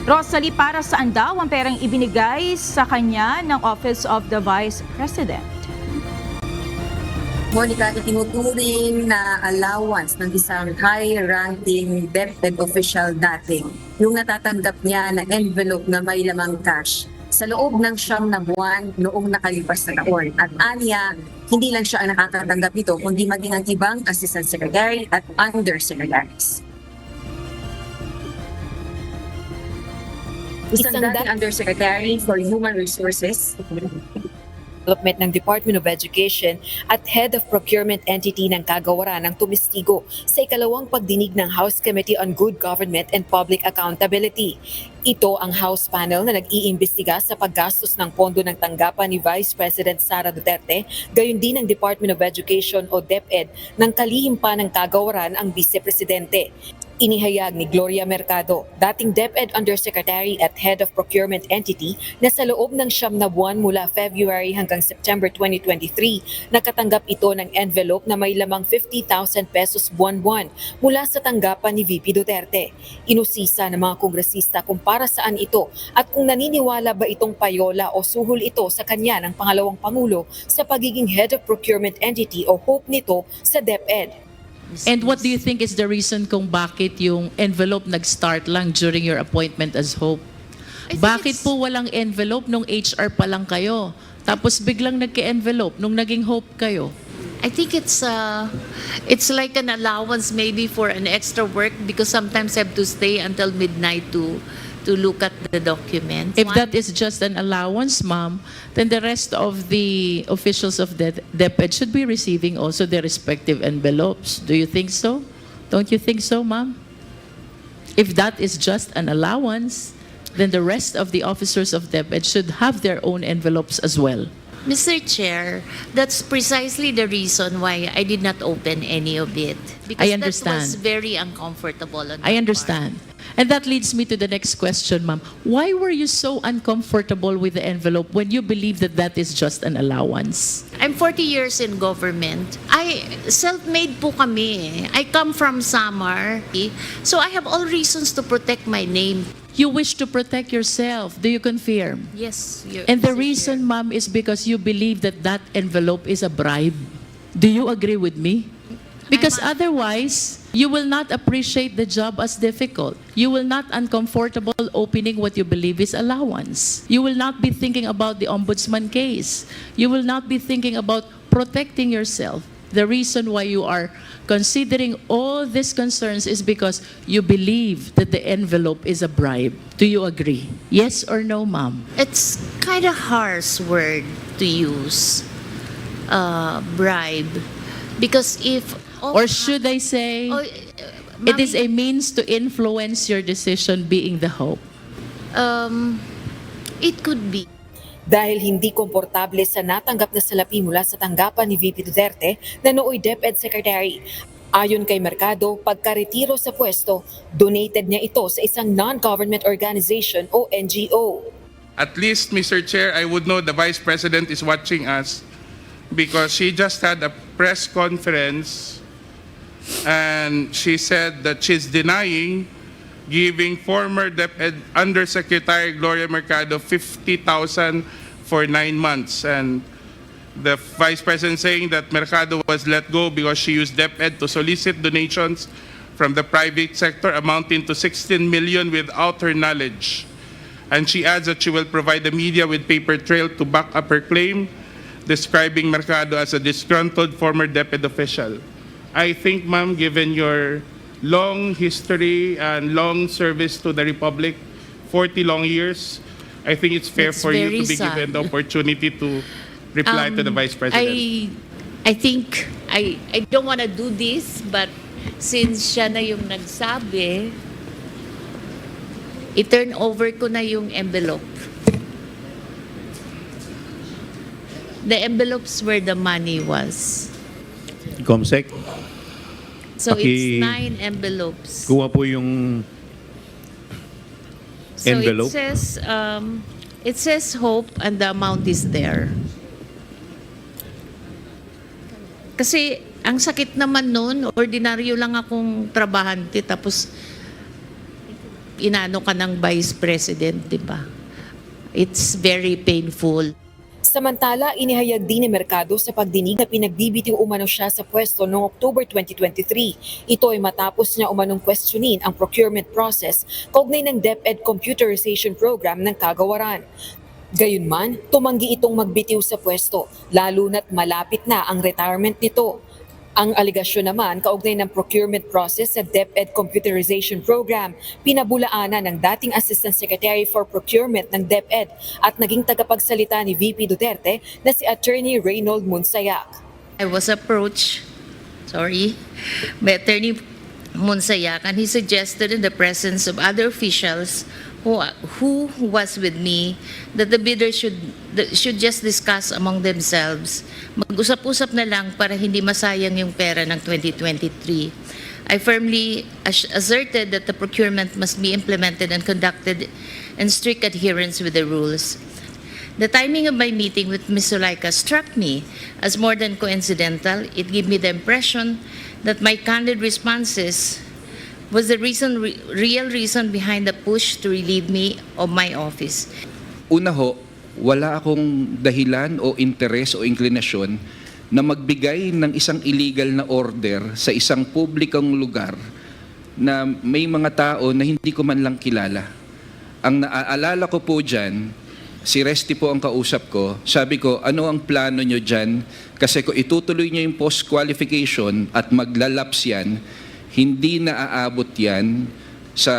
Rosalie, para saan daw ang perang ibinigay sa kanya ng Office of the Vice President? Monica, itinuturing na allowance ng isang high-ranking DepEd official dating yung natatanggap niya na envelope na may lamang cash sa loob ng 9 na buwan noong nakalipas na taon. At aniya, hindi lang siya ang nakakatanggap nito, kundi maging ang ibang assistant secretary at undersecretaries. Isang dating undersecretary for Human Resources, Development ng Department of Education at Head of Procurement Entity ng Kagawaran ang tumistigo sa ikalawang pagdinig ng House Committee on Good Government and Public Accountability. Ito ang House panel na nag-iimbestiga sa paggastos ng pondo ng tanggapan ni Vice President Sara Duterte, gayon din ng Department of Education o DepEd ng kalihim pa ng Kagawaran ang Vice Presidente. Inihayag ni Gloria Mercado, dating DepEd Undersecretary at Head of Procurement Entity, na sa loob ng 9 na buwan mula February hanggang September 2023, nakatanggap ito ng envelope na may lamang 50,000 pesos buwan-buwan mula sa tanggapan ni VP Duterte. Inusisa ng mga kongresista kung para saan ito at kung naniniwala ba itong payola o suhol ito sa kanya ng pangalawang Pangulo sa pagiging Head of Procurement Entity o hope nito sa DepEd. And what do you think is the reason kung bakit yung envelope nag-start lang during your appointment as Hope? Bakit po walang envelope nung HR pa lang kayo? Tapos biglang nagka-envelope nung naging Hope kayo? I think it's like an allowance maybe for an extra work because sometimes I have to stay until midnight to look at the documents. If that is just an allowance, ma'am, then the rest of the officials of the DepEd should be receiving also their respective envelopes. Do you think so? Don't you think so, ma'am? If that is just an allowance, then the rest of the officers of DepEd should have their own envelopes as well. Mr. Chair, that's precisely the reason why I did not open any of it. Because I understand. that was very uncomfortable on I my understand. And that leads me to the next question, ma'am. Why were you so uncomfortable with the envelope when you believe that that is just an allowance? part. I'm 40 years in government. Self-made po kami. I come from Samar. So I have all reasons to protect my name. You wish to protect yourself. Do you confirm? Yes. And the Mr. reason, Chair. ma'am, is because you believe that that envelope is a bribe. Do you agree with me? Because otherwise, you will not appreciate the job as difficult. You will not uncomfortable opening what you believe is allowance. You will not be thinking about the ombudsman case. You will not be thinking about protecting yourself. The reason why you are considering all these concerns is because you believe that the envelope is a bribe. Do you agree? Yes or no, ma'am? It's kind of harsh word to use, bribe, because if Or should I say, it is a means to influence your decision being the hope? It could be. Dahil hindi komportable sa natanggap na salapi mula sa tanggapan ni VP Duterte na nooy DepEd Secretary. Ayon kay Mercado, pagkaretiro sa pwesto, donated niya ito sa isang non-government organization o NGO. At least, Mr. Chair, I would know the Vice President is watching us because she just had a press conference and she said that she's denying giving former DepEd Undersecretary Gloria Mercado 50,000 for 9 months. And the Vice President saying that Mercado was let go because she used DepEd to solicit donations from the private sector amounting to 16 million without her knowledge. And she adds that she will provide the media with paper trail to back up her claim, describing Mercado as a disgruntled former DepEd official. I think, ma'am, given your long history and long service to the Republic, 40 long years, I think it's fair It's for you to very be sad. given the opportunity to reply to the Vice President. I think I don't want to do this, but since siya na yung nagsabi, i-turn over ko na yung envelope. The envelopes where the money was. Comsec, So Paki- it's 9 envelopes. kuha po yung envelope. So it says hope and the amount is there. Kasi ang sakit naman nun, ordinaryo lang akong trabahante tapos inano ka ng Vice President, di ba? It's very painful. Samantala, inihayag din ni Mercado sa pagdinig na pinagbibitiw umano siya sa pwesto noong October 2023. Ito ay matapos niya umanong questionin ang procurement process kaugnay ng DepEd computerization program ng Kagawaran. Gayunman, tumanggi itong magbitiw sa pwesto, lalo na't malapit na ang retirement nito. Ang aligasyon naman kaugnay ng procurement process sa DepEd Computerization Program, pinabulaanan ng dating Assistant Secretary for Procurement ng DepEd at naging tagapagsalita ni VP Duterte na si Attorney Reynold Munsayak. I was approached, by Attorney Munsayak, and he suggested in the presence of other officials who was with me that the bidders should just discuss among themselves. Mag-usap-usap na lang para hindi masayang yung pera ng 2023. I firmly asserted that the procurement must be implemented and conducted in strict adherence with the rules. The timing of my meeting with Ms. Zuleika struck me as more than coincidental. It gave me the impression that my candid responses was the real reason behind the push to relieve me of my office. Una ho, wala akong dahilan o interes o inklinasyon na magbigay ng isang illegal na order sa isang publikong lugar na may mga tao na hindi ko man lang kilala. Ang naaalala ko po dyan, si Resty po ang kausap ko, sabi ko, ano ang plano nyo dyan? Kasi kung itutuloy nyo yung post-qualification at maglalaps yan, hindi na aabot yan sa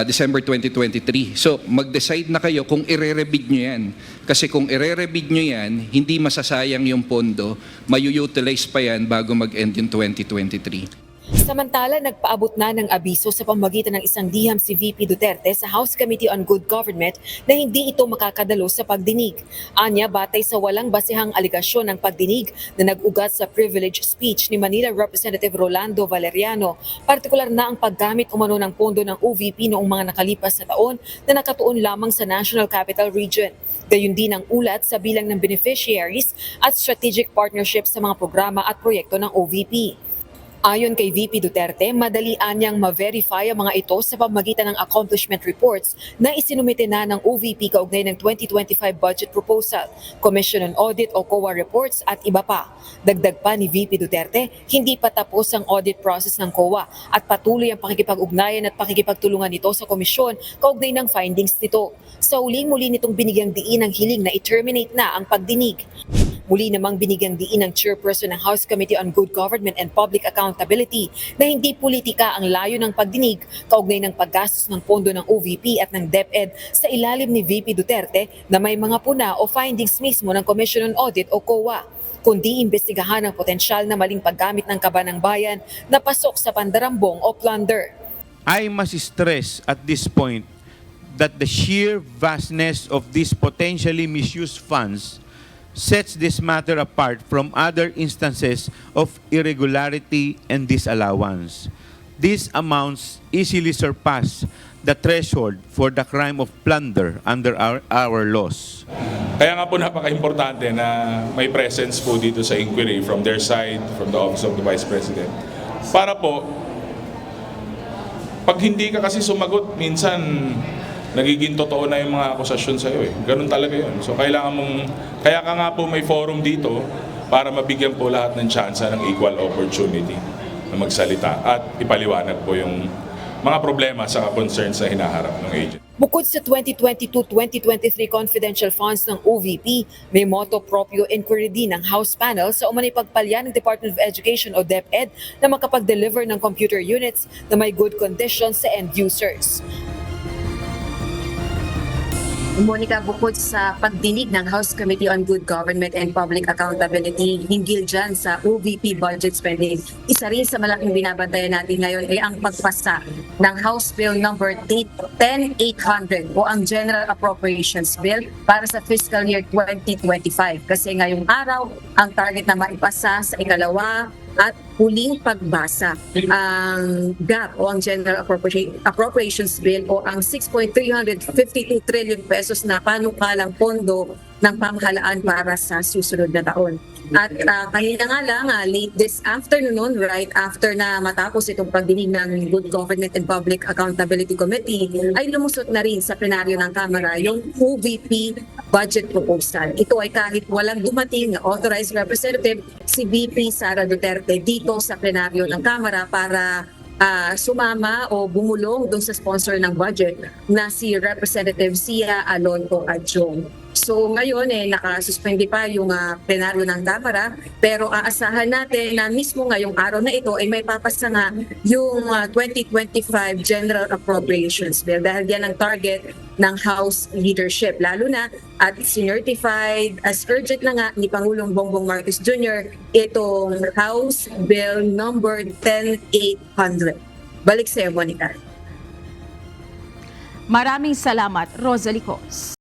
December 2023. So, mag-decide na kayo kung ire-rebid nyo yan. Kasi kung ire-rebid nyo yan, hindi masasayang yung pondo, mayu-utilize pa yan bago mag-end yung 2023. Samantala, nagpaabot na ng abiso sa pamamagitan ng isang liham si VP Duterte sa House Committee on Good Government na hindi ito makakadalo sa pagdinig. Anya, batay sa walang basehang aligasyon ng pagdinig na nag-ugat sa privilege speech ni Manila Representative Rolando Valeriano, partikular na ang paggamit umano ng pondo ng OVP noong mga nakalipas na taon na nakatuon lamang sa National Capital Region. Gayun din ang ulat sa bilang ng beneficiaries at strategic partnerships sa mga programa at proyekto ng OVP. Ayon kay VP Duterte, madalian niyang ma-verify ang mga ito sa pamamagitan ng accomplishment reports na isinumite na ng OVP kaugnay ng 2025 budget proposal, Commission on Audit o COA reports at iba pa. Dagdag pa ni VP Duterte, hindi pa tapos ang audit process ng COA at patuloy ang pakikipag-ugnayan at pakikipagtulungan nito sa komisyon kaugnay ng findings nito. Sa muli nitong binigyang diin ang hiling na i-terminate na ang pagdinig. Muli namang binigyang diin ng chairperson ng House Committee on Good Government and Public Accountability na hindi politika ang layo ng pagdinig kaugnay ng paggastos ng pondo ng OVP at ng DepEd sa ilalim ni VP Duterte na may mga puna o findings mismo ng Commission on Audit o COA, kundi imbestigahan ang potensyal na maling paggamit ng kaba ng bayan na pasok sa pandarambong o plunder. I must stress at this point that the sheer vastness of these potentially misused funds sets this matter apart from other instances of irregularity and disallowance. These amounts easily surpass the threshold for the crime of plunder under our laws. Kaya nga po napaka-importante na may presence po dito sa inquiry from their side, from the Office of the Vice President. Para po, pag hindi ka kasi sumagot, minsan nagiging totoo na yung mga akusasyon sa'yo eh. Ganun talaga yun. So kaya ka nga po may forum dito para mabigyan po lahat ng tsansa ng equal opportunity na magsalita at ipaliwanag po yung mga problema sa concerns na hinaharap ng agent. Bukod sa 2022-2023 confidential funds ng OVP, may moto proprio inquiry din ng House panel sa umanay pagpalya ng Department of Education o DepEd na makapag-deliver ng computer units na may good conditions sa end users. Monica, bukod sa pagdinig ng House Committee on Good Government and Public Accountability hinggil dyan sa OVP budget spending, isa rin sa malaking binabantayan natin ngayon ay ang pagpasa ng House Bill number 10800 o ang General Appropriations Bill para sa fiscal year 2025. Kasi ngayong araw, ang target na maipasa sa ikalawa at huling pagbasa ang GAP o ang General Appropriations Bill o ang 6.352 trillion pesos na panukalang pondo ng pamahalaan para sa susunod na taon. At kanina nga lang, late this afternoon, right after na matapos itong pagdinig ng Good Government and Public Accountability Committee, ay lumusot na rin sa plenaryo ng Kamara yung OVP budget proposal. Ito ay kahit walang dumating na authorized representative, si VP Sara Duterte dito sa plenaryo ng Kamara para sumama o bumulong doon sa sponsor ng budget na si Representative Sia Alonto Adjong. So ngayon nakasuspende pa yung plenaryo ng Kamara, pero aasahan natin na mismo ngayong araw na ito ay may papasa nga yung 2025 General Appropriations Bill dahil yan ang target ng House leadership, lalo na at certified as urgent na nga ni Pangulong Bongbong Marcos Jr. itong House Bill number 10800. Balik sa iyo, Monica. Maraming salamat, Rosalie Cos.